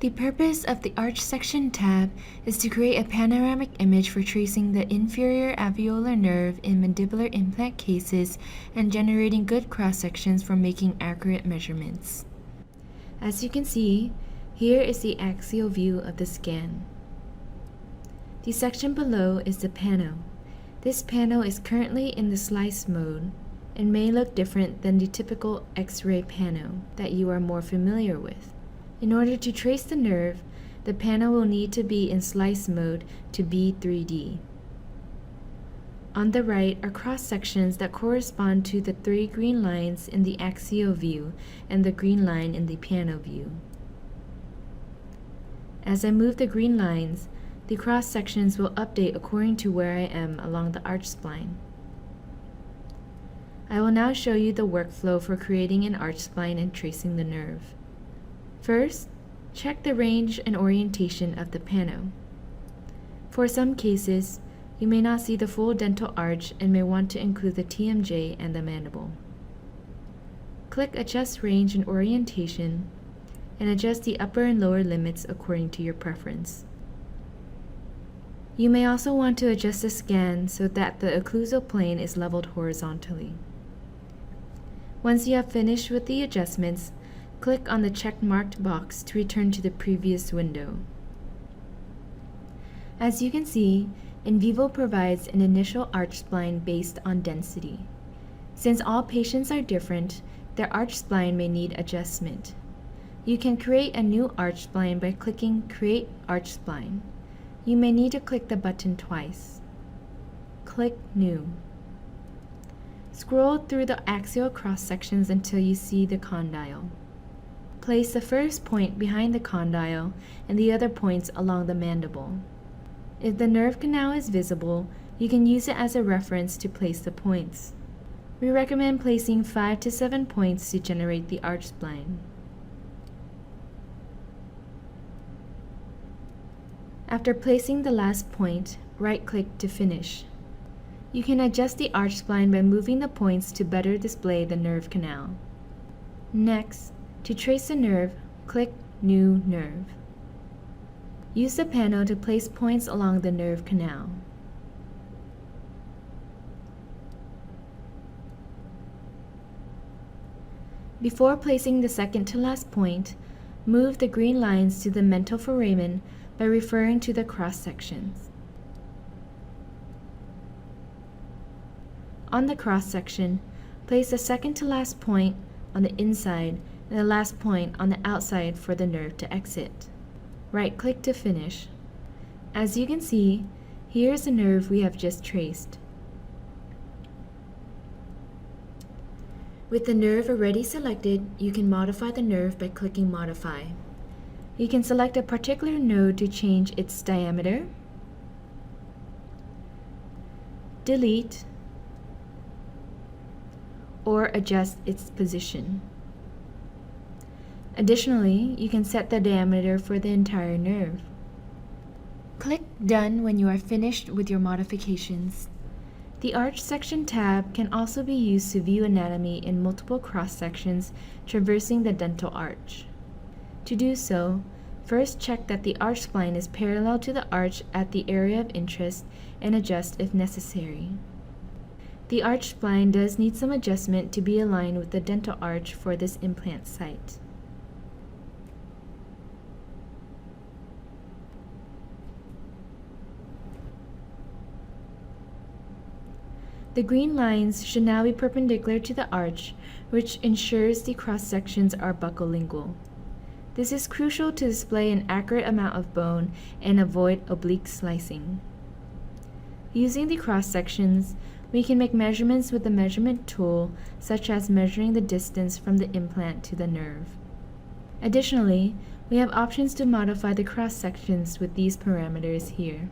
The purpose of the Arch Section tab is to create a panoramic image for tracing the inferior alveolar nerve in mandibular implant cases and generating good cross-sections for making accurate measurements. As you can see, here is the axial view of the scan. The section below is the pano. This pano is currently in the slice mode and may look different than the typical X-ray pano that you are more familiar with. In order to trace the nerve, the pano will need to be in slice mode to be 3D. On the right are cross-sections that correspond to the 3 green lines in the axial view and the green line in the pano view. As I move the green lines, the cross-sections will update according to where I am along the arch spline. I will now show you the workflow for creating an arch spline and tracing the nerve. First, check the range and orientation of the pano. For some cases, you may not see the full dental arch and may want to include the TMJ and the mandible. Click Adjust Range and Orientation and adjust the upper and lower limits according to your preference. You may also want to adjust the scan so that the occlusal plane is leveled horizontally. Once you have finished with the adjustments, click on the check-marked box to return to the previous window. As you can see, Invivo provides an initial arch spline based on density. Since all patients are different, their arch spline may need adjustment. You can create a new arch spline by clicking Create Arch Spline. You may need to click the button twice. Click New. Scroll through the axial cross-sections until you see the condyle. Place the first point behind the condyle and the other points along the mandible. If the nerve canal is visible, you can use it as a reference to place the points. We recommend placing 5 to 7 points to generate the arch spline. After placing the last point, right-click to finish. You can adjust the arch spline by moving the points to better display the nerve canal. Next, to trace the nerve, click New Nerve. Use the pano to place points along the nerve canal. Before placing the second to last point, move the green lines to the mental foramen by referring to the cross-sections. On the cross-section, place the second to last point on the inside and the last point on the outside for the nerve to exit. Right-click to finish. As you can see, here is the nerve we have just traced. With the nerve already selected, you can modify the nerve by clicking Modify. You can select a particular node to change its diameter, delete, or adjust its position. Additionally, you can set the diameter for the entire nerve. Click Done when you are finished with your modifications. The Arch Section tab can also be used to view anatomy in multiple cross-sections traversing the dental arch. To do so, first check that the arch spline is parallel to the arch at the area of interest and adjust if necessary. The arch spline does need some adjustment to be aligned with the dental arch for this implant site. The green lines should now be perpendicular to the arch, which ensures the cross-sections are buccolingual. This is crucial to display an accurate amount of bone and avoid oblique slicing. Using the cross-sections, we can make measurements with the measurement tool, such as measuring the distance from the implant to the nerve. Additionally, we have options to modify the cross-sections with these parameters here.